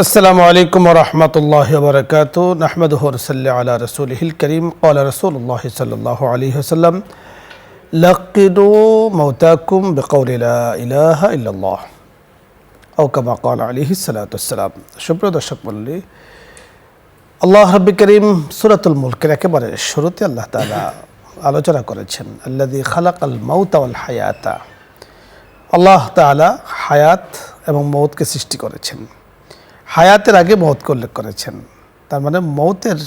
আসসালামু আলাইকুম ওয়া রাহমাতুল্লাহি ওয়া বারাকাতুহু নাহমাদুহু ওয়া নুসাল্লি আলা রাসূলিহিল কারীম ক্বালা রাসূলুল্লাহ সাল্লাল্লাহু আলাইহি ওয়াসাল্লাম লাকিনু মাউতাকুম বিকাউলি লা ইলাহা ইল্লাল্লাহ আও কামা ক্বালা আলাইহিস সালাতু ওয়াসসালাম। সুপ্রিয় দর্শক মণ্ডলী, আল্লাহ রাব্বুল কারীম সূরাতুল মুলকের একেবারে শুরুতে আল্লাহ তাআলা আলোচনা করেছেন আল্লাযী খালাকাল মাউতা ওয়াল হায়াতা। আল্লাহ তাআলা হায়াত এবং মৌতকে সৃষ্টি করেছেন। হায়াতের আগে মৌতকে উল্লেখ করেছেন, তার মানে মৌতের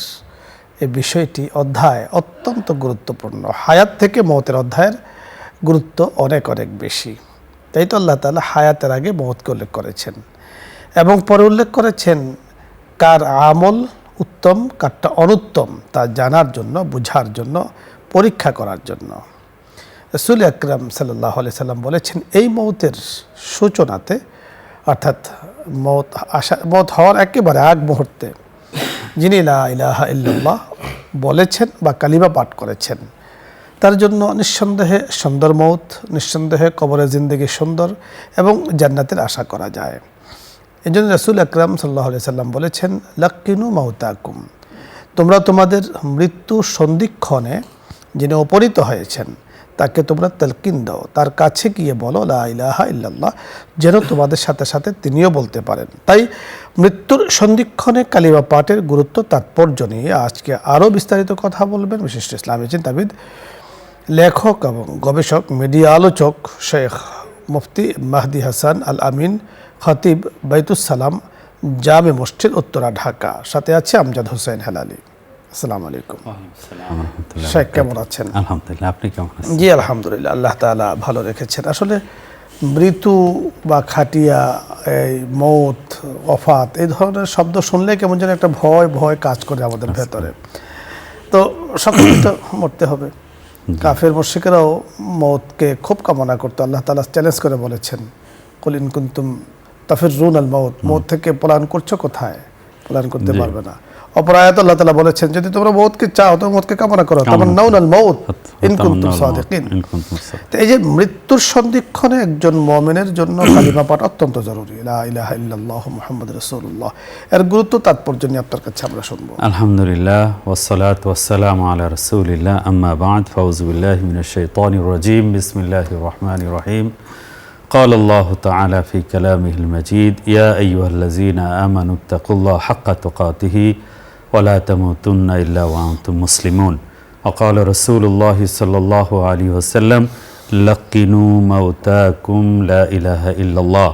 এই বিষয়টি অধ্যায় অত্যন্ত গুরুত্বপূর্ণ। হায়াত থেকে মৌতের অধ্যায়ের গুরুত্ব অনেক অনেক বেশি। তাই তো আল্লাহ তাআলা হায়াতের আগে মৌতকে উল্লেখ করেছেন এবং পরে উল্লেখ করেছেন কার আমল উত্তম কারটা অনুত্তম তা জানার জন্য, বুঝার জন্য, পরীক্ষা করার জন্য। রাসূল আকরাম সাল্লাল্লাহু আলাইহি সাল্লাম বলেছেন, এই মৌতের সূচনাতে অর্থাৎ মৌত হওয়ার একেবারে আগ মুহূর্তে যিনি লা ইলাহা ইল্লাল্লাহ বলেছেন বা কালিমা পাঠ করেছেন তার জন্য নিঃসন্দেহে সুন্দর মৌত, নিঃসন্দেহে কবরের জিন্দেগি সুন্দর এবং জান্নাতের আশা করা যায়। এই জন্য রাসূল আকরাম সাল্লাল্লাহু আলাইহি সাল্লাম বলেছেন, লাক্কিনু মাউতাকুম, তোমরা তোমাদের মৃত্যু সন্ধিক্ষণে যিনি উপনীত হয়েছেন তাকে তোমরা তালকিন দাও, তার কাছে গিয়ে বলো লা ইলাহা ইল্লাল্লাহ, যেন তোমাদের সাথে সাথে তিনিও বলতে পারেন। তাই মৃত্যুর সন্ধিক্ষণে কালিমা পাঠের গুরুত্ব তাৎপর্য নিয়ে আজকে আরও বিস্তারিত কথা বলবেন বিশিষ্ট ইসলামী চিন্তাবিদ, লেখক এবং গবেষক, মিডিয়া আলোচক শেখ মুফতি মাহদি হাসান আল আমিন, খতিব বাইতুস সালাম জামে মসজিদ উত্তরা, ঢাকা। সাথে আছে আমজাদ হোসেন হেলালি। আসসালামু আলাইকুম। শেখ কেমন আছেন? আলহামদুলিল্লাহ, আপনি কেমন আছেন? জি আলহামদুলিল্লাহ, আল্লাহ তাআলা ভালো রেখেছেন। আসলে মৃত্যু বা খাটিয়া, এই মৌত, ওফাত এই ধরনের শব্দ শুনলে কেমন যেন একটা ভয় ভয় কাজ করে আমাদের ভেতরে। তো সকলেই তো মরতে হবে। কাফের মুশরিকরাও মৌতকে খুব কামনা করতো। আল্লাহ তাআলা চ্যালেঞ্জ করে বলেছেন, কুল ইন কুনতুম তাফিরুনাল মাউত, মৌত থেকে পলায়ন করছো কোথায়? পলায়ন করতে পারবে না। অপর আয়াতে আল্লাহ তাআলা বলেছেন, যদি তোমরা মৌতকে চাও তো মৌতকে কামনা করো, তামান্নাউনাল মাউত ইন কুনতুম সাদিকিন। তো এই যে মৃত্যুর সন্ধিক্ষণে একজন মুমিনের জন্য কালিমা পাঠ অত্যন্ত জরুরি, লা ইলাহা ইল্লাল্লাহু মুহাম্মাদুর রাসূলুল্লাহ। এর গুরুত্ব তাৎপর্য নিয়ে আপনার কাছে আমরা শুনবো। আলহামদুলিল্লাহ ওয়াসসালাতু ওয়াসসালামু আলা রাসূলিল্লাহ, আম্মা বা'দ, ফাউযু বিল্লাহি মিনাশ শাইতানির রাজীম, বিসমিল্লাহির রহমানির রহিম। قال الله تعالى في كلامه المجيد يا أيها الذين آمنوا اتقوا الله حق تقاته ولا تموتن إلا وأنتم مسلمون وقال رسول الله صلى الله عليه وسلم لقنوا موتاكم لا إله إلا الله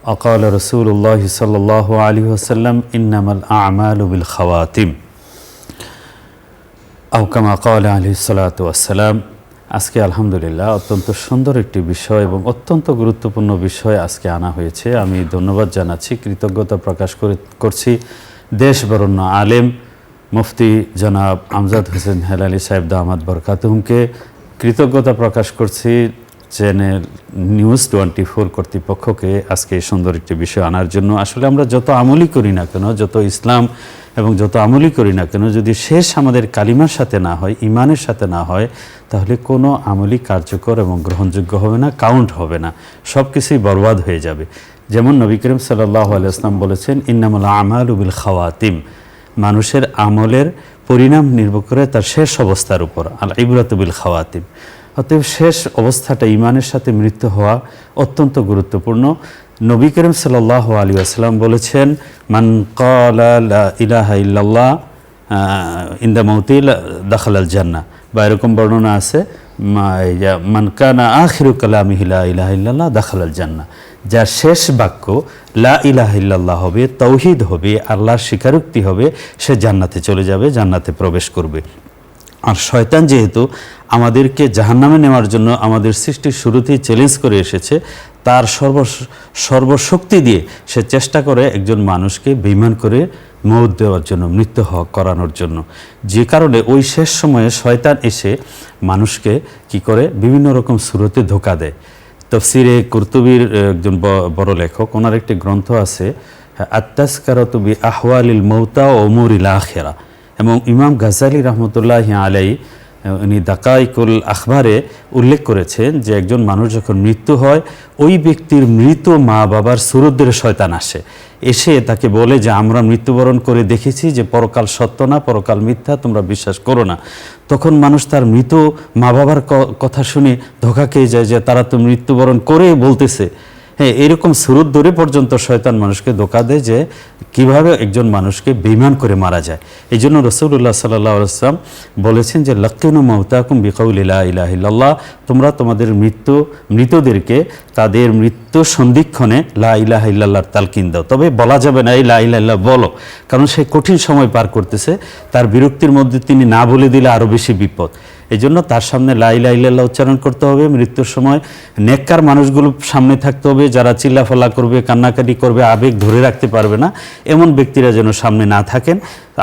وقال رسول الله صلى الله عليه وسلم إنما الأعمال بالخواتم أو كما قال عليه الصلاة والسلام। আজকে আলহামদুলিল্লাহ অত্যন্ত সুন্দর একটি বিষয় এবং অত্যন্ত গুরুত্বপূর্ণ বিষয় আজকে আনা হয়েছে। আমি ধন্যবাদ জানাচ্ছি, কৃতজ্ঞতা প্রকাশ করছি দেশ বরেণ্য আলেম মুফতি জনাব আমজাদ হোসেন হেলালি সাহেব দামাত বরকাতুহুমকে, কৃতজ্ঞতা প্রকাশ করছি চ্যানেল নিউজ 24 কর্তৃপক্ষকে আজকে এই সুন্দর একটি বিষয় আনার জন্য। আসলে আমরা যত আমলই করি না কেন, যত ইসলাম এবং যত আমলই করি না কেন, যদি শেষ আমাদের কালিমার সাথে না হয়, ইমানের সাথে না হয়, তাহলে কোনো আমলই কার্যকর এবং গ্রহণযোগ্য হবে না, কাউন্ট হবে না, সব কিছুই বরবাদ হয়ে যাবে। যেমন নবী করিম সাল্লাল্লাহু আলাইহি ওয়াসাল্লাম বলেছেন, ইন্নামাল আমালু বিল খাওয়াতিম, মানুষের আমলের পরিণাম নির্ভর করে তার শেষ অবস্থার উপর, আল ইবরাতু বিল খাওয়াতিম। অতএব শেষ অবস্থাটা ইমানের সাথে মৃত্যু হওয়া অত্যন্ত গুরুত্বপূর্ণ। নবী করিম সাল্লাল্লাহু আলাইহি ওয়াসাল্লাম বলেছেন, মান ক্বালা লা ইলাহা ইল্লাল্লাহ ইনদা মাউতি দাখালাল জান্নাহ, বা এরকম বর্ণনা আছে মান কানা আখিরু কালামিহি লা ইলাহা ইল্লাল্লাহ দাখালাল জান্নাহ, যার শেষ বাক্য লা ইলাহা ইল্লাল্লাহ হবে, তাওহীদ হবে, আল্লাহর স্বীকারোক্তি হবে, সে জান্নাতে চলে যাবে, জান্নাতে প্রবেশ করবে। আর শয়তান যেহেতু আমাদেরকে জাহান্নামে নেওয়ার জন্য আমাদের সৃষ্টির শুরুতেই চ্যালেঞ্জ করে এসেছে, তার সর্বশক্তি দিয়ে সে চেষ্টা করে একজন মানুষকে বেঈমান করে মওত দেওয়ার জন্য, মৃত্যু করানোর জন্য। যে কারণে ওই শেষ সময়ে শয়তান এসে মানুষকে কি করে বিভিন্ন রকম সুরতে ধোঁকা দেয়। তাফসিরে কুরতুবীর একজন বড় লেখক, ওনার একটি গ্রন্থ আছে আত-তাযকিরাতু বি আহওয়ালিল মাউতা ওয়া উমুরিল আখিরা, এবং ইমাম গাজ্জালী রাহমাতুল্লাহি আলাইহি উনি দাকাইকুল আখবারে উল্লেখ করেছেন যে একজন মানুষ যখন মৃত্যু হয় ওই ব্যক্তির মৃত মা বাবার সুরত ধরে শয়তান আসে, এসে তাকে বলে যে আমরা মৃত্যুবরণ করে দেখেছি যে পরকাল সত্য না, পরকাল মিথ্যা, তোমরা বিশ্বাস করো না। তখন মানুষ তার মৃত মা বাবার কথা শুনে ধোঁকা খেয়ে যায় যে তারা তো মৃত্যুবরণ করে বলতেছে। হ্যাঁ, এরকম সুরত ধরে পর্যন্ত শয়তান মানুষকে ধোঁকা দেয় যে কিভাবে একজন মানুষকে বেঈমান করে মারা যায়। এই জন্য রাসূলুল্লাহ সাল্লাল্লাহু আলাইহি ওয়াসাল্লাম বলেছেন যে লাক্কিনু মাউতাকুম বিকাউলি লা ইলাহা ইল্লাল্লাহ, তোমরা তোমাদের মৃতদেরকে তাদের মৃত্যু সন্ধিক্ষণে লা ইলাহা ইল্লাল্লাহর তালকিন দাও। তবে বলা যাবে না এই লা ইলাহা ইল্লাল্লাহ বলো, কারণ সে কঠিন সময় পার করতেছে, তার বিরক্তির মধ্যে তিনি না বলে দিলে আরও বেশি বিপদ। এই জন্য তার সামনে লা ইলাহা ইল্লাল্লাহ উচ্চারণ করতে হবে। মৃত্যুর সময় নেককার মানুষগুলো সামনে থাকতে হবে, যারা চিল্লাফাল্লা করবে, কান্নাকাটি করবে, আবেগ ধরে রাখতে পারবে না, এমন ব্যক্তিরা যেন সামনে না থাকেন।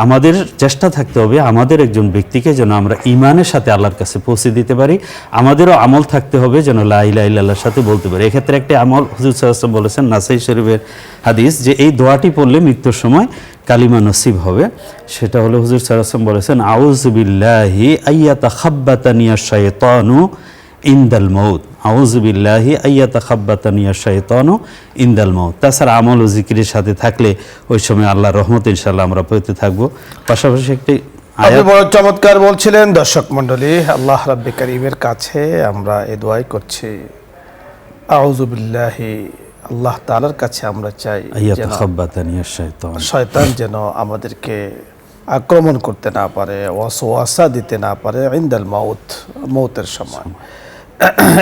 আমাদের চেষ্টা থাকতে হবে আমাদের একজন ব্যক্তিকে যেন আমরা ঈমানের সাথে আল্লাহর কাছে পৌঁছে দিতে পারি। আমাদেরও আমল থাকতে হবে যেন লা ইলাহা ইল্লাল্লাহর সাথে বলতে পারি। এক্ষেত্রে একটা আমল হুজুর সাল্লাল্লাহু আলাইহি ওয়াসাল্লাম বলেছেন, নাসাই শরীফের হাদিস, যে এই দোয়াটি পড়লে মৃত্যুর সময় কালিমা নসিব হবে। সেটা হলো হুজুর সাল্লাল্লাহু আলাইহি ওয়াসাল্লাম বলেছেন, আউযু বিল্লাহি আইয়াতাখাব্বাতানিয়াশ শাইতানু ইনদাল মাউত, আউযু বিল্লাহি আইয়াতাখাব্বাতানিয়াশ শাইতানু ইনদাল মাউত। তাছাড়া আমল ও জিকিরের সাথে থাকলে ওই সময় আল্লাহর রহমত ইনশাআল্লাহ আমরা পেতে থাকবো। পাশাপাশি একটি আপনি বড় চমৎকার বলছিলেন। দর্শক মণ্ডলী, আল্লাহ রাব্বি কারীমের কাছে আমরা এই দোয়াই করছি, আউযু বিল্লাহি, আল্লাহ তাআলার কাছে আমরা চাই আইয়াতাখাব্বাতানিয়াশ শাইতান, শয়তান যেন আমাদেরকে আক্রমণ করতে না পারে, ওয়াসওয়াসা দিতে না পারে ইনদাল মাউত, মৌতের সময়।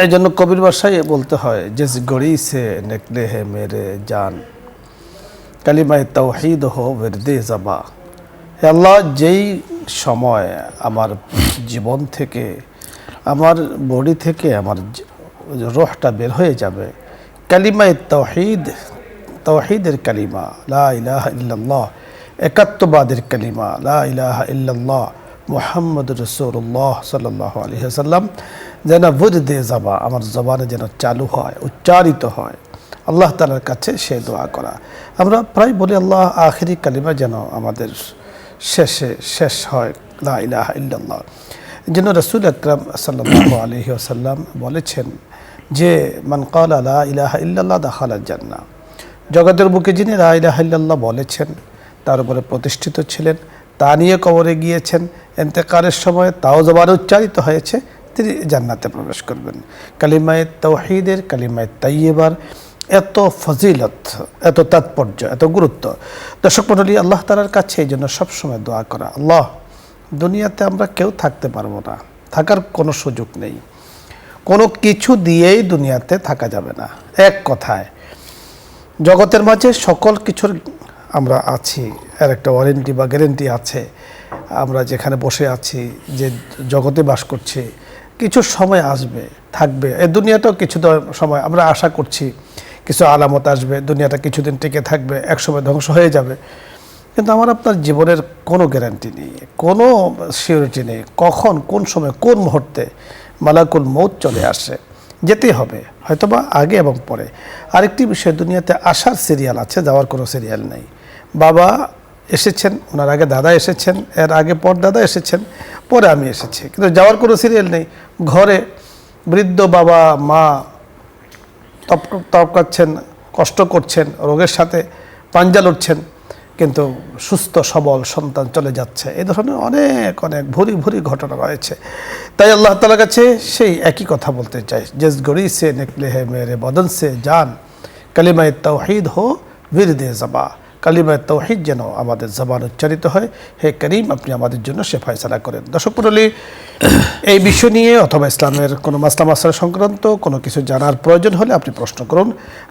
এই জন্য কবির ভাষায় বলতে হয়, জিস গড়ি সে নিকলে হে মেরে জান, কালিমায়ে তাওহীদ হো বিরদে জাবা। হে আল্লাহ, যেই সময় আমার জীবন থেকে, আমার বডি থেকে আমার রূহটা বের হয়ে যাবে, কালিমায়ে তাওহীদ, তাওহীদের কালিমা লা ইলাহা ইল্লাল্লাহ, একাত্মবাদের কালিমা লা ইলাহা ইল্লাল্লাহ মুহাম্মাদুর রাসূলুল্লাহ সাল্লাল্লাহু আলাইহি ওয়াসাল্লাম যেন বুরদে যাবা, আমার জবানে যেন চালু হয়, উচ্চারিত হয়। আল্লাহ তাআলার কাছে সে দোয়া করা আমরা প্রায় বলি, আল্লাহ আখিরি কালিমা যেন আমাদের শেষ হয় লা ইলাহা ইল্লাল্লাহ। এই জন্য রাসূল আকরাম সাল্লাল্লাহু আলাইহি ওয়াসাল্লাম বলেছেন যে মান ক্বালা লা ইলাহা ইল্লাল্লাহ দাখালাল জান্নাহ, জগতের বুকে যিনি লা ইলাহা ইল্লাল্লাহ বলেছেন, তার উপরে প্রতিষ্ঠিত ছিলেন, তা নিয়ে কবরে গিয়েছেন, ইন্তেকালের সময় তাও জবানে উচ্চারিত হয়েছে, তিনি জান্নাতে প্রবেশ করবেন। কালিমায়ে তাওহীদের, কালিমায়ে তাইয়্যিবার এত ফজিলত, এত তাৎপর্য, এত গুরুত্ব। দর্শক মণ্ডলী, আল্লাহ তাআলার কাছে এই জন্য সবসময় দোয়া করা, আল্লাহ দুনিয়াতে আমরা কেউ থাকতে পারবো না, থাকার কোনো সুযোগ নেই, কোনো কিছু দিয়েই দুনিয়াতে থাকা যাবে না। এক কথায় জগতের মাঝে সকল কিছুর আমরা আছি, এর একটা ওয়ারেন্টি বা গ্যারেন্টি আছে। আমরা যেখানে বসে আছি, যে জগতে বাস করছি, কিছু সময় আসবে, থাকবে। এই দুনিয়াটাও কিছু সময় আমরা আশা করছি কিছু আলামত আসবে, দুনিয়াটা কিছুদিন টিকে থাকবে, একসময় ধ্বংস হয়ে যাবে। কিন্তু আমার আপনার জীবনের কোনো গ্যারান্টি নেই, কোনো সিওরিটি নেই, কখন, কোন সময়, কোন মুহূর্তে মালাকুল মৌত চলে আসে, যেতেই হবে, হয়তোবা আগে এবং পরে। আরেকটি বিষয়, দুনিয়াতে আসার সিরিয়াল আছে, যাওয়ার কোনো সিরিয়াল নেই। বাবা এসেছেন, ওনার আগে দাদা এসেছেন, এর আগে পর দাদা এসেছেন, পরে আমি এসেছি, কিন্তু যাওয়ার কোনো সিরিয়াল নেই। ঘরে বৃদ্ধ বাবা মা তপকাচ্ছেন, কষ্ট করছেন, রোগের সাথে পাঞ্জা লড়ছেন, কিন্তু সুস্থ সবল সন্তান চলে যাচ্ছে। এই ধরনের অনেক অনেক ভুরি ঘটনা রয়েছে। তাই আল্লাহ তাআলার কাছে সেই একই কথা বলতে চাই, জিস গড়ি সে নিকলে হে মেরে বদন সে জান, কালিমায়ে তাওহীদ হো বিরদে যাবা, কালিমায়ে তাওহীদ যেন আমাদের জবান উচ্চারিত হয়। হে করিম, আপনি আমাদের জন্য সে ফয়সালা করেন। দর্শক মণ্ডলী, এই বিষয় নিয়ে অথবা ইসলামের কোনো মাসলা মাসলা সংক্রান্ত কোনো কিছু জানার প্রয়োজন হলে আপনি প্রশ্ন করুন,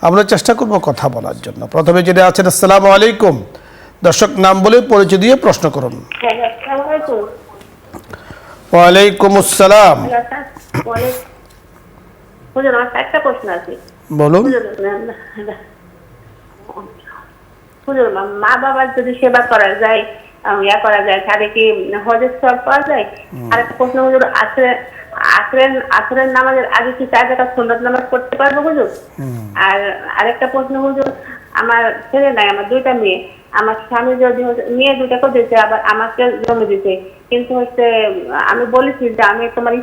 আমরা চেষ্টা করব কথা বলার জন্য। প্রথমে যিনি আছেন, আসসালামু আলাইকুম। দর্শক নাম বলে পরিচয় দিয়ে প্রশ্ন করুন। ওয়ালাইকুম আসসালাম। একটা প্রশ্ন আছে, বলুন। মা বাবার যদি সেবা করা যায়, করা যায়, তাহলে কি হজের সওয়াব পাওয়া যায়? আরেকটা প্রশ্ন, হুজুর, আসরের নামাজের আগে কি 4 রাকাত সুন্নাত নামাজ পড়তে পারবো হুজুর? আর আরেকটা প্রশ্ন, হুজুর, আমার ছেলে নাই, আমার 2টা মেয়ে, আমার স্বামী যদি মেয়ে দুটাকে দিতে, আবার আমাকে জমি দিতে, কিন্তু আমি বলেছি যে আমি তোমার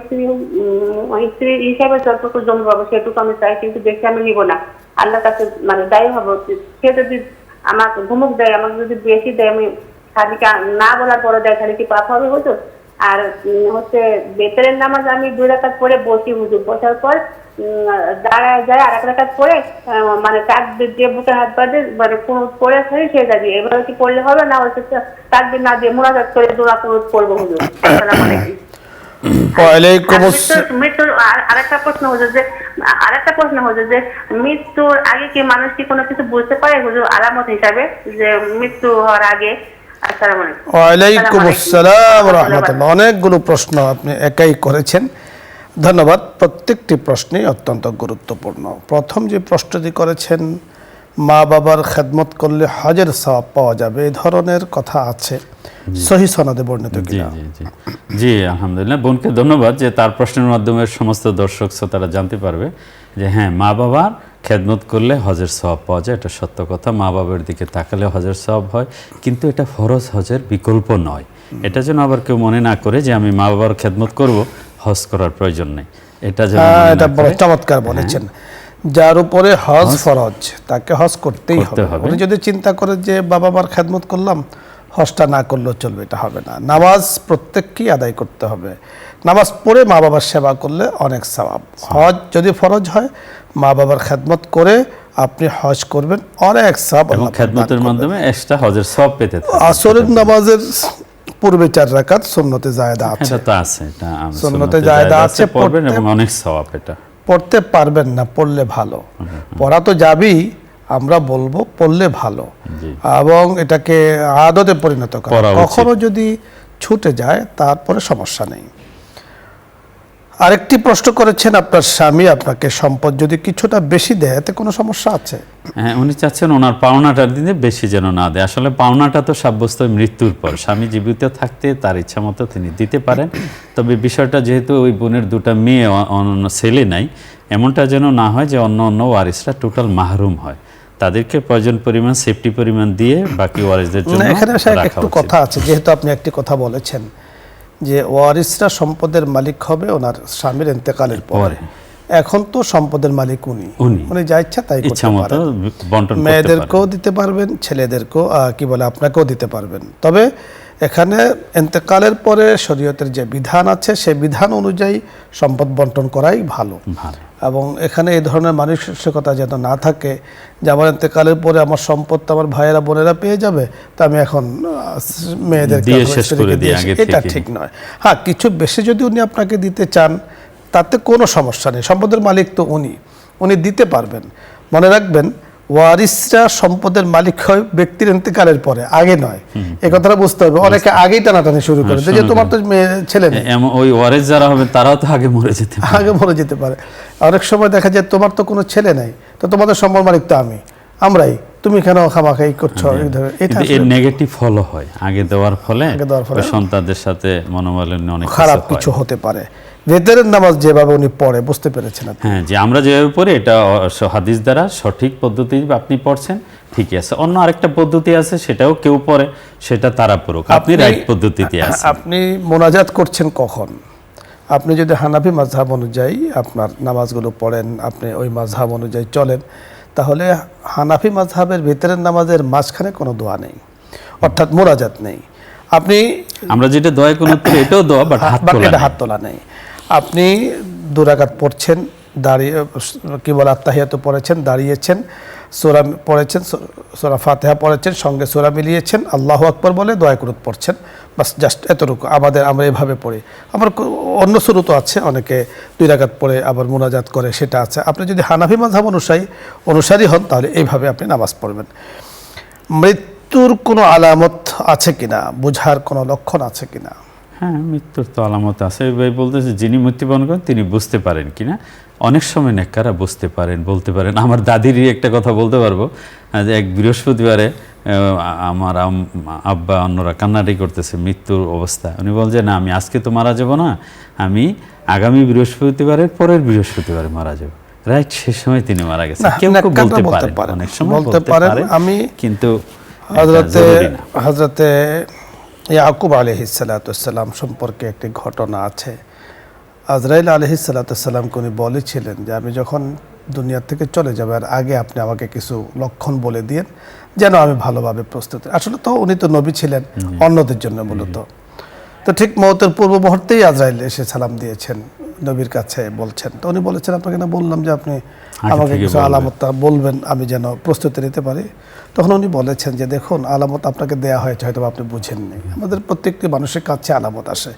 স্ত্রী হিসাবে যতটুকু জমি পাবো সেটুকু আমি চাই, কিন্তু বেশি আমি নিব না। আল্লাহর কাছে মানে দায়ী হবো। সে যদি আমাকে ধমক দেয়, আমাকে যদি বেশি দেয়, আমি খালিকে না বলার পরে দেয়, খালি কি পাপ হবে হুজুর? আর বেতরের নামাজ আমি 2 রাকাত পরে বসি হুজুর, বসার পর দাঁড়ায় যায় আর 1 রাকাত পরে মানে তাকবীর দিয়ে বুকে হাত বাঁধে মানে কুনুত পড়ে ফেলে সে যাবি। এভাবে কি পড়লে হবে না? তাকবীর না দিয়ে মুনাজাত করে দোয়া কুনুত পড়বো হুজুর। আসসালামু আলাইকুম। মৃত্যুর আরেকটা প্রশ্ন হচ্ছে যে মৃত্যুর আগে কি মানুষ কি কোনো কিছু বুঝতে পারে হুজুর, আলামত হিসাবে যে মৃত্যু হওয়ার আগে? আসসালামু আলাইকুম। ওয়ালাইকুম আসসালাম ওয়া রাহমাতুল্লাহ। অনেকগুলো প্রশ্ন আপনি একাই করেছেন, ধন্যবাদ। প্রত্যেকটি প্রশ্নই অত্যন্ত গুরুত্বপূর্ণ। প্রথম যে প্রশ্নটি করেছেন, মা বাবার খেদমত করলে হজের সওয়াব পাওয়া যাবে, এই ধরনের কথা আছে, সহি সনদে বর্ণিত কিনা? জি আলহামদুলিল্লাহ, বোনকে ধন্যবাদ যে তার প্রশ্নের মাধ্যমে সমস্ত দর্শক শ্রোতারা জানতে পারবে যে হ্যাঁ, মা বাবার খেদমত করলে হজের সওয়াব পাওয়া যায়, এটা সত্য কথা। মা বাবার দিকে তাকালে হজের সওয়াব হয়, কিন্তু এটা ফরজ হজের বিকল্প নয়। এটা যেন আবার কেউ মনে না করে যে আমি মা বাবার খেদমত করব, হজ করার প্রয়োজন নেই। এটা বড় চমৎকার বলেছেন। যার উপরে হজ ফরজ তাকে হজ করতেই হবে। উনি যদি চিন্তা করে যে বাবা মার খেদমত করলাম, হজটা না করলেও চলবে, এটা হবে না। নামাজ প্রত্যেককেই আদায় করতে হবে। নামাজ পড়ে মা বাবার সেবা করলে অনেক সওয়াব। হজ যদি ফরজ হয়, মা বাবার খেদমত করে আপনি হজ করবেন, অনেক সওয়াব আল্লাহ খেদমতের মাধ্যমে এক্সট্রা হজের সওয়াব পেতে থাকবেন। আসরের নামাজের পূর্বে 4 রাকাত সুন্নতে জায়েদা আছে, এটা তো আছে, এটা সুন্নতে জায়েদা আছে, পড়বেন এবং অনেক সওয়াব। এটা পড়তে পারবেন না, পড়লে ভালো। পড়া তো যাবেই, আমরা বলবো পড়লে ভালো, এবং এটাকে আদতে পরিণত করা। কখনো যদি ছুটে যায় তারপরে সমস্যা নেই। আরেকটি প্রশ্ন করেছেন, আপনার স্বামী আপনাকে সম্পদ যদি কিছুটা বেশি দেয়, এতে কোনো সমস্যা আছে? হ্যাঁ, উনি চাচ্ছেন ওনার পাওনাটার দিনে বেশি যেন না দেয়। আসলে পাওনাটা তো সাব্যস্ত মৃত্যুর পর, স্বামী জীবিত থাকতে তার ইচ্ছা মতো তিনি দিতে পারেন। তবে বিষয়টা যেহেতু ওই বোনের 2টা মেয়ে, অন্য ছেলে নাই, এমনটা যেন না হয় যে অন্য ওয়ারিসরা টোটাল মাহরুম হয়। তাদেরকে প্রয়োজন পরিমাণ সেফটি পরিমাণ দিয়ে বাকি ওয়ারিসদের জন্য এখানে একটু কথা আছে, যেহেতু আপনি একটি কথা বলেছেন যে ওয়ারিসরা সম্পদের মালিক হবে ওনার স্বামীর ইন্তেকালের পরে। এখন তো সম্পদের মালিক উনি যা ইচ্ছা তাই করতে পারেন, মেয়েদেরকেও দিতে পারবেন, ছেলেদেরকেও আপনাকেও দিতে পারবেন। তবে এখানে ইন্তেকালের পরে শরীয়তের যে বিধান আছে সেই বিধান অনুযায়ী সম্পদ বন্টন করাই ভালো। এবং এখানে এই ধরনের মানসিকতা যেন না থাকে যে আমার ইন্তেকালের পরে আমার সম্পদ তো আমার ভাইয়েরা বোনেরা পেয়ে যাবে, তা আমি এখন মেয়েদেরকে শেষ করে দিই, এটা ঠিক নয়। হ্যাঁ, কিছু বেশি যদি উনি আপনাকে দিতে চান তাতে কোনো সমস্যা নেই, সম্পদের মালিক তো উনি দিতে পারবেন। মনে রাখবেন, ওয়ারিসরা সম্পদের মালিক হয় ব্যক্তির ইন্তেকালের পরে, আগে নয়। এই কথাটা বুঝতে হবে। অনেকে আগেই টানাটানি শুরু করে যে তোমার তো ছেলে নেই, ওই ওয়ারিস যারা হবে তারাও তো আগে মরে যেতে পারে। অনেক সময় দেখা যায় তোমার তো কোনো ছেলে নেই, তো তোমাদের সম্পদ মালিক তো আমরাই, তুমি কেন খামাখাই করছো? এটা নেগেটিভ ফলো হয়, আগে দেওয়ার ফলে সন্তানদের সাথে মনোমালিন্য অনেক খারাপ কিছু হতে পারে। ভেতরের নামাজ যেভাবে উনি পড়ে, বুঝতে পেরেছেন? হ্যাঁ, যে আমরা যেভাবে পড়ি এটা হাদিস দ্বারা সঠিক পদ্ধতি আপনি পড়ছেন, ঠিকই আছে। অন্য আরেকটা পদ্ধতি আছে, সেটাও কেউ পড়ে, সেটা তারা পড়ুক, আপনি রাইট পদ্ধতিতে আছেন। আপনি মোনাজাত করছেন কখন? আপনি যদি হানাফি মাযহাব অনুযায়ী আপনার নামাজগুলো পড়েন, আপনি ওই মাযহাব অনুযায়ী চলেন, তাহলে হানাফি মাযহাবের ভেতরের নামাজের মাঝখানে কোনো দোয়া নেই, অর্থাৎ মোনাজাত নেই। আমরা যেটা দোয়া কোন এটাও দোয়া, বাট হাত তোলা নেই। আপনি 2 রাকাত পড়ছেন, দাঁড়িয়ে আত্তাহিয়াতু পড়েছেন, দাঁড়িয়েছেন, সূরা পড়েছেন, সূরা ফাতিহা পড়েছেন, সঙ্গে সূরা মিলিয়েছেন, আল্লাহু আকবার বলে দোয়া কুনুত পড়ছেন, বাস জাস্ট এতটুকু। আমরা এভাবে পড়ি। আমার অন্য সুরতও আছে, অনেকে 2 রাকাত পড়ে আবার মুনাজাত করে, সেটা আছে। আপনি যদি হানাফি মাযহাব অনুসারী হন তাহলে এইভাবে আপনি নামাজ পড়বেন। মৃত্যুর কোনো আলামত আছে কিনা, বোঝার কোনো লক্ষণ আছে কিনা? হ্যাঁ, মৃত্যুর তো আলামত আছে। ভাই বলতেছে যিনি মৃত্যুবরণ করেন তিনি বুঝতে পারেন কিনা। অনেক সময় নেককারা বুঝতে পারেন, বলতে পারেন। আমার দাদিরই একটা কথা বলতে পারবো, যে এক বৃহস্পতিবারে আমার আব্বা অন্যরা কান্নাকাটি করতেছে মৃত্যুর অবস্থা। উনি বলছে না, আমি আজকে তো মারা যাব না, আমি আগামী বৃহস্পতিবারের পরের বৃহস্পতিবারে মারা যাব। রাইট, সে সময় তিনি মারা গেছেন। কেউ বলতে পারেন, অনেক সময় বলতে পারেন, আমি কিন্তু হযরতে ইয়াকুব আলাইহিস সালাম সম্পর্কে একটি ঘটনা আছে। আজরাইল আলাইহিস সালামকে উনি বলেছিলেন যে আমি যখন দুনিয়া থেকে চলে যাব আর আগে আপনি আমাকে কিছু লক্ষণ বলে দিয়েন যেন আমি ভালোভাবে প্রস্তুত। আসলে তো উনি তো নবী ছিলেন অন্যদের জন্য মূলত। তো ঠিক মওতের পূর্ব মুহূর্তেই আজরাইল এসে সালাম দিয়েছেন নবীর কাছে, বলছেন তো উনি বলেছেন আপনাকে না বললাম যে আপনি আমাকে কিছু আলামত বলবেন আমি যেন প্রস্তুতি নিতে পারি। তখন উনি বলেছেন যে দেখুন আলামত আপনাকে দেয়া হয়েছে, হয়তো আপনি বুঝেননি। আমাদের প্রত্যেকটি মানুষের কাছে আলামত আসে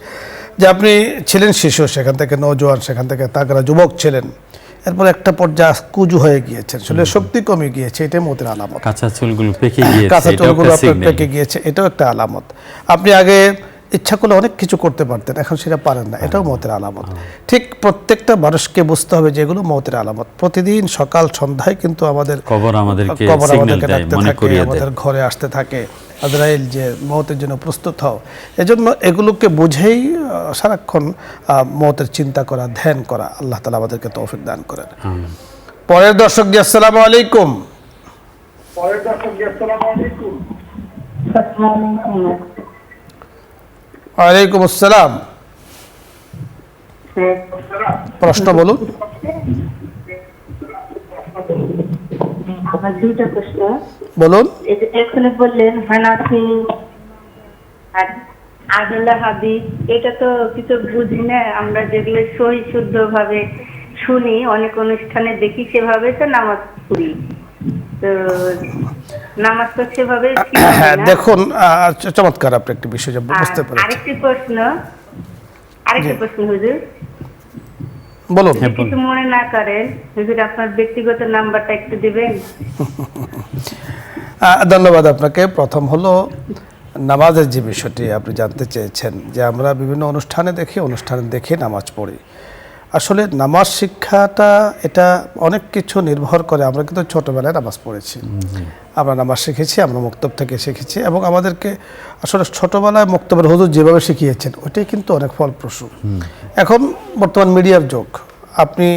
যে আপনি ছিলেন শিশু, সেখান থেকে নওজোয়ান, সেখান থেকে তাগড়া যুবক ছিলেন, এরপর একটা পর্যায়ে কুজু হয়ে গিয়েছেন, শরীরে শক্তি কমে গিয়েছে, এটাই মতের আলামত। কাঁচা চুলগুলো পেকে গিয়েছে, কাঁচা চুলগুলো আপনার পেকে গিয়েছে, এটাও একটা আলামত। আপনি আগে ইচ্ছা করলে অনেক কিছু করতে পারতেন, এখন সেটা পারেন না, এটাও মতের আলামত। ঠিক প্রত্যেকটা মানুষকে বুঝতে হবে যেগুলো মতের আলামত। প্রতিদিন সকাল সন্ধ্যায় কিন্তু আমাদের কবর আমাদেরকে ডাকতে থাকে, আমাদের ঘরে আসতে থাকে আজরাইল যে মওতের জন্য প্রস্তুত হও। এজন্য এগুলোকে বুঝেই সারাক্ষণ মওতের চিন্তা করা, ধ্যান করা। আল্লাহ তাআলা আমাদেরকে তৌফিক দান করেন। পরের দর্শক জি, আসসালামু আলাইকুম। ওয়ালাইকুম আসসালাম। প্রশ্ন বলুন। আমার দুইটা প্রশ্ন। বলুন। এই যে এখানে বললেন হানাফি আর আহলে হাদিস, এটা তো কিছু বুঝি না আমরা, যেগুলো সহি শুদ্ধ ভাবে শুনি, অনেক অনুষ্ঠানে দেখি, সেভাবে তো নামাজ পড়ি। তো নামাজ তো সেভাবে দেখুন চমৎকার আপনি একটি বিষয় বুঝতে পেরেছেন। আরেকটি প্রশ্ন হুজুর, বলুন। কিছু মনে না করেন হুজুর, আপনার ব্যক্তিগত নাম্বারটা একটু দিবেন? ধন্যবাদ আপনাকে। প্রথম হলো নামাজের যে বিষয়টি আপনি জানতে চেয়েছেন, যে আমরা বিভিন্ন অনুষ্ঠানে দেখে নামাজ পড়ি। আসলে নামাজ শিক্ষাটা এটা অনেক কিছু নির্ভর করে। আমরা কিন্তু ছোটবেলায় নামাজ পড়েছি, আমরা নামাজ শিখেছি, আমরা মক্তব থেকে শিখেছি, এবং আমাদেরকে আসলে ছোটবেলায় মক্তবের হুজুর যেভাবে শিখিয়েছেন ওইটাই কিন্তু অনেক ফলপ্রসূ। এখন বর্তমান মিডিয়ার যুগ, আপনি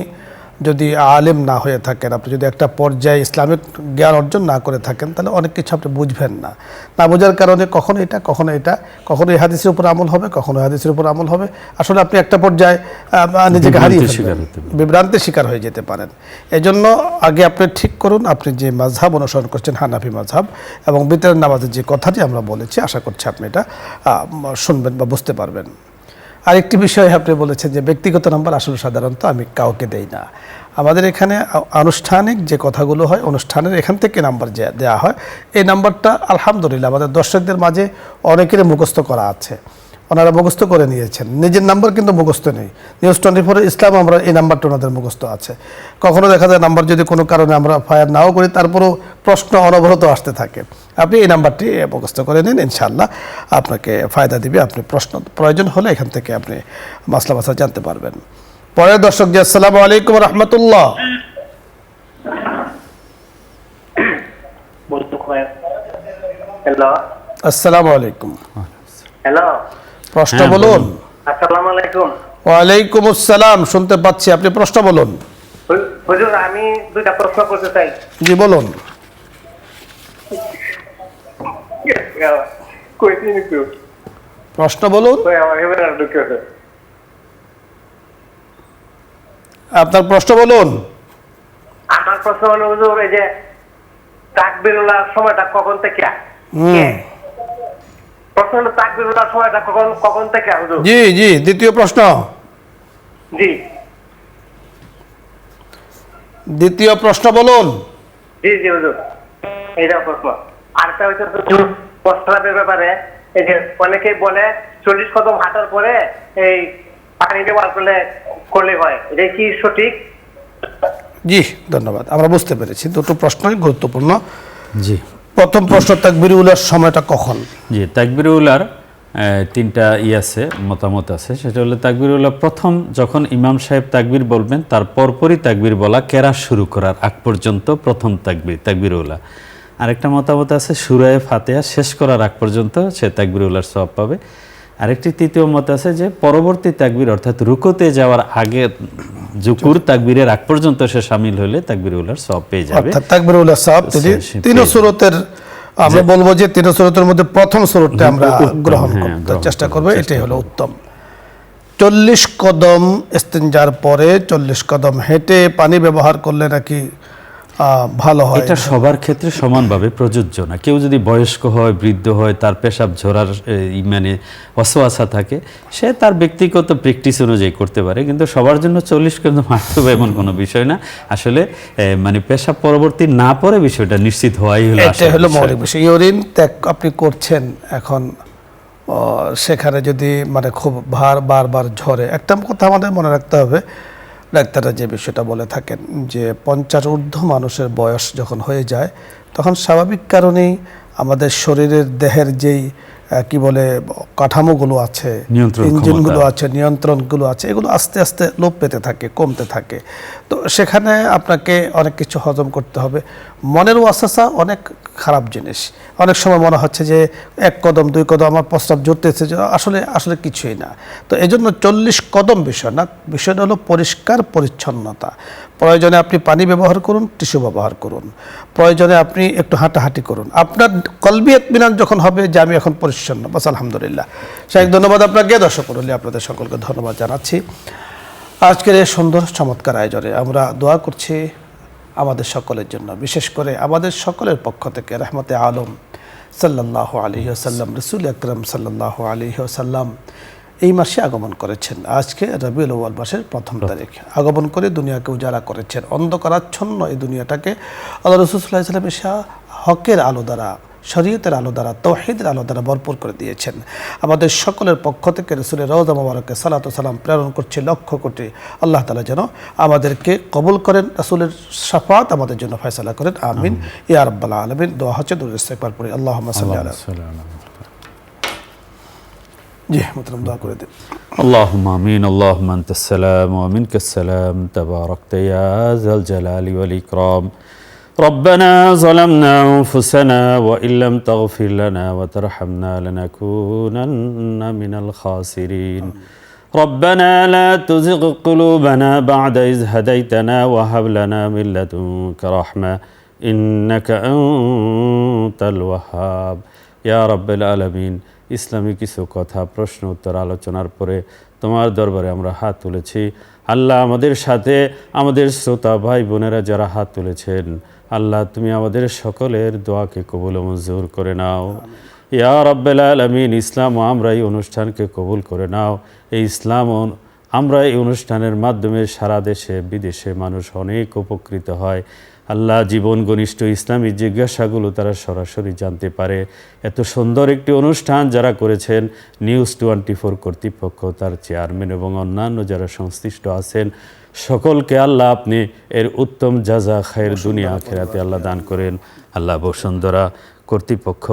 যদি আলেম না হয়ে থাকেন, আপনি যদি একটা পর্যায়ে ইসলামিক জ্ঞান অর্জন না করে থাকেন, তাহলে অনেক কিছু আপনি বুঝবেন না। না বোঝার কারণে কখনো এটা, কখনো এই হাদিসের উপর আমল হবে, কখনো হাদিসের উপর আমল হবে। আসলে আপনি একটা পর্যায়ে নিজেকে হারিয়ে ফেলবেন, বিভ্রান্তির শিকার হয়ে যেতে পারেন। এজন্য আগে আপনি ঠিক করুন আপনি যে মাযহাব অনুসরণ করছেন, হানাফি মাযহাব, এবং বিতরের নামাজের যে কথাটি আমরা বলেছি, আশা করছি আপনি এটা শুনবেন বা বুঝতে পারবেন। আরেকটি বিষয় আপনি বলেছেন যে ব্যক্তিগত নাম্বার আসলে সাধারণত আমি কাউকে দেই না। আমাদের এখানে আনুষ্ঠানিক যে কথাগুলো হয়, অনুষ্ঠানের এখান থেকে নাম্বার দেওয়া হয়। এই নাম্বারটা আলহামদুলিল্লাহ আমাদের দর্শকদের মাঝে অনেকেরই মুখস্থ করা আছে, ওনারা মুখস্থ করে নিয়েছেন। নিজের নাম্বার কিন্তু মুখস্থ নেই। নিউজ 24 ইসলাম আমরা এই নাম্বারটা ওনাদের মুখস্থ আছে। কখনো দেখা যায় নাম্বার যদি কোনো কারণে আমরা ফায়ার নাও করি, তারপরেও প্রশ্ন অনবরত আসতে থাকে। আপনি এই নাম্বারটি মুখস্থ করে নিন, ইনশাআল্লাহ আপনাকে ফায়দা দিবে। আপনি প্রশ্ন প্রয়োজন হলে এখান থেকে আপনি মাসলা মাসা জানতে পারবেন। পরের দর্শক জি, আসসালামু আলাইকুম রাহমাতুল্লাহ। হ্যালো, আসসালামু আলাইকুম। হ্যালো, প্রশ্ন বলুন। আসসালামু আলাইকুম। ওয়ালাইকুম আসসালাম, শুনতে পাচ্ছি, আপনি প্রশ্ন বলুন। হুজুর, আমি দুইটা প্রশ্ন করতে চাই। জি বলুন। প্রশ্ন বলুন। আপনার প্রশ্ন বলুন। আমার প্রশ্ন হলো হুজুর, এই যে তাকবীরুল্লাহ সময়টা কখন থেকে? প্রশ্ন হলো তাকবীরুল্লাহ সময়টা কখন থেকে হুজুর? জি জি, দ্বিতীয় প্রশ্ন। জি, দ্বিতীয় প্রশ্ন বলুন। জি জি হুজুর, এইটা প্রশ্ন। আরেকটা হচ্ছে প্রস্রাবের ব্যাপারে, এই যে অনেকেই বলে 40 কদম হাঁটার পরে এই পানি ব্যবহার করলে হয়, এটা কি সঠিক? জি ধন্যবাদ, আমরা বুঝতে পেরেছি। দুটো প্রশ্নই গুরুত্বপূর্ণ। জি, প্রথম প্রশ্ন, তাকবীরুল্লাহর সময়টা কখন? জি, তাকবীরুল্লাহর তিনটা আছে, মতামত আছে। সেটা হলো তাকবীরুল্লাহ প্রথম যখন ইমাম সাহেব তাকবীর বলবেন তার পরপরই তাকবীর বলা, কেরাত শুরু করার আগ পর্যন্ত প্রথম তাকবীরুল্লাহ। আরেকটা মতামত আছে সূরা ফাতিহা শেষ করার আগ পর্যন্ত সে তাকবীরুল্লাহর সওয়াব পাবে। আরেকটি তৃতীয় মত আছে যে পরবর্তী তাকবীর অর্থাৎ রুকুতে যাওয়ার আগে যুকুর তাকবীরের আগ পর্যন্ত সে শামিল হলে তাকবীরুল্লাহর সওয়াব পেয়ে যাবে। অর্থাৎ তাকবীরুল্লাহর সওয়াব তিনি তিন সূরতের আমরা বলবো যে 3 সুরতের মধ্যে প্রথম সুরতটা আমরা উত্তম, গ্রহণ হ্যাঁ, করতে গ্রহণ চেষ্টা করব, করব, এটাই হলো উত্তম। 40 কদম ইস্তিনজার পরে 40 কদম হেঁটে পানি ব্যবহার করলে নাকি ভালো হয়। এটা সবার ক্ষেত্রে সমানভাবে প্রযোজ্য না। কেউ যদি বয়স্ক হয়, বৃদ্ধ হয়, তার পেশাব ঝরার মানে ওয়াসওয়াসা থাকে, সে তার ব্যক্তিগত প্র্যাকটিস অনুযায়ী করতে পারে, কিন্তু সবার জন্য 40 কদম হাঁটতে হবে এমন কোনো বিষয় না। আসলে মানে পেশাব পরবর্তী না পরে বিষয়টা নিশ্চিত হওয়াই হলো এটা হলো মৌলিক বিষয়। ইউরিন ত্যাগ আপনি করছেন এখন, সেখানে যদি মানে খুব বারবার ঝরে, একটা কথা আমাদের মনে রাখতে হবে, ডাক্তাররা যে বিষয়টা বলে থাকেন যে 50 ঊর্ধ্ব মানুষের বয়স যখন হয়ে যায় তখন স্বাভাবিক কারণেই আমাদের শরীরের দেহের যেই কি বলে কাঠামোগুলো আছে, ইঞ্জিনগুলো আছে, নিয়ন্ত্রণগুলো আছে, এগুলো আস্তে আস্তে লোপ পেতে থাকে, কমতে থাকে। তো সেখানে আপনাকে অনেক কিছু হজম করতে হবে। মনের ওয়াসওয়াসা অনেক খারাপ জিনিস। অনেক সময় মনে হচ্ছে যে 1 কদম 2 কদম আমার প্রস্রাব জুড়তেছে, আসলে কিছুই না। তো এই জন্য 40 কদম বিষয় না, বিষয়টা হলো পরিষ্কার পরিচ্ছন্নতা। প্রয়োজনে আপনি পানি ব্যবহার করুন, টিস্যু ব্যবহার করুন, প্রয়োজনে আপনি একটু হাঁটাহাঁটি করুন। আপনার কলবি ইতমিনান যখন হবে যে আমি এখন পরিচ্ছন্ন, বাস আলহামদুলিল্লাহ। শাইখ ধন্যবাদ আপনাকে, দর্শক মণ্ডলী আপনাদের সকলকে ধন্যবাদ জানাচ্ছি আজকের এই সুন্দর চমৎকার আয়োজনে। আমরা দোয়া করছি আমাদের সকলের জন্য, বিশেষ করে আমাদের সকলের পক্ষ থেকে রহমতে আলম সাল্লাল্লাহু আলাইহি ওয়াসাল্লাম, রাসূল আকরাম সাল্লাল্লাহু আলাইহি ওয়াসাল্লাম এই মাসে আগমন করেছেন। আজকে রবিউল আউয়াল মাসের 1ম তারিখ আগমন করে দুনিয়াকে উজালা করেছেন, অন্ধকারাচ্ছন্ন এই দুনিয়াটাকে আল্লাহ রাসূল সাল্লাল্লাহু আলাইহি ওয়াসাল্লাম এসে হকের আলো দ্বারা, শরীয়তের আলো দ্বারা, তাওহীদের আলো দ্বারা ভরপুর করে দিয়েছেন। আমাদের সকলের পক্ষ থেকে রাসূলের রওজা মোবারকে সালাতু সালাম প্রেরণ করছে লক্ষ কোটি। আল্লাহ তাআলা যেন আমাদেরকে কবুল করেন, রাসূলের শাফাত আমাদের জন্য ফয়সালা করেন, আমিন ইয়া রাব্বাল আলামিন। দোয়া হচ্ছে দুরূদ ইস্তিগফার পড়ি, আল্লাহুম্মা সাল্লি আলা। জি মুহতারাম, দোয়া করে দিন। اللهم آمين. اللهم أنت السلام ومنك السلام، تباركت يا ذا الجلال والإكرام. ربنا ظلمنا أنفسنا وإن لم تغفر لنا وترحمنا لنكونن من الخاسرين. ربنا لا تزغ قلوبنا بعد إذ هديتنا وهب لنا من لدنك رحمة إنك أنت الوهاب. يا رب العالمين. ইসলামী কিছু কথা, প্রশ্ন উত্তর আলোচনার পরে তোমার দরবারে আমরা হাত তুলেছি। আল্লাহ, আমাদের সাথে আমাদের শ্রোতা ভাই বোনেরা যারা হাত তুলেছেন, আল্লাহ তুমি আমাদের সকলের দোয়াকে কবুল ও মঞ্জুর করে নাও। ইয়া রাব্বাল আলামিন, ইসলাম ও আমরা এই অনুষ্ঠানকে কবুল করে নাও। এই ইসলাম ও আমরা এই অনুষ্ঠানের মাধ্যমে সারা দেশে বিদেশে মানুষ অনেক উপকৃত হয়। আল্লাহ, জীবন ঘনিষ্ঠ ইসলামী জিজ্ঞাসাগুলো তারা সরাসরি জানতে পারে। এত সুন্দর একটি অনুষ্ঠান যারা করেছেন, নিউজ 24 কর্তৃপক্ষ, তার চেয়ারম্যান এবং অন্যান্য যারা সংশ্লিষ্ট আছেন, সকলকে আল্লাহ আপনি এর উত্তম জাযা খায়ের দুনিয়া আখিরাতে আল্লাহ দান করেন। আল্লাহ, বসুন্ধরা কর্তৃপক্ষ,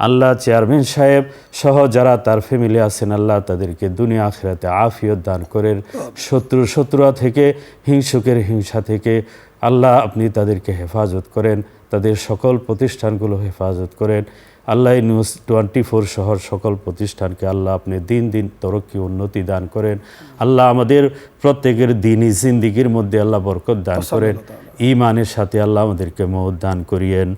আল্লাহ চেয়ারম্যান সাহেব সহ যারা তার ফ্যামিলি আছেন, আল্লাহ তাদেরকে দুনিয়া আখিরাতে আফিয়ত দান করেন। শত্রুরা থেকে, হিংসুকের হিংসা থেকে আল্লাহ আপনি তাদেরকে হেফাজত করেন, তাদের সকল প্রতিষ্ঠানগুলো হেফাজত করেন। আল্লাহ নিউজ 24 শহর সকল প্রতিষ্ঠানকে আল্লাহ আপনি দিন দিন তরক্কি উন্নতি দান করেন। আল্লাহ আমাদের প্রত্যেকের দিনই জিন্দিগির মধ্যে আল্লাহ বরকত দান করেন। ঈমানের সাথে আল্লাহ আমাদেরকে মওত দান করিয়েন।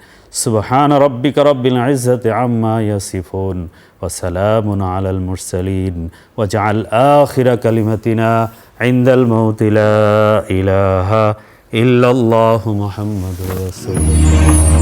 সুবহান রাব্বিকা রাব্বিল ইজ্জাতি আম্মা ইয়াসিফুন ওয়া সালামুন আলাল মুরসালিন ওয়া জাআল আখিরা কালিমাতিনা ইনদাল মাউতি লা ইলাহা ইল্লাল্লাহু মুহাম্মাদুর রাসূলুল্লাহ।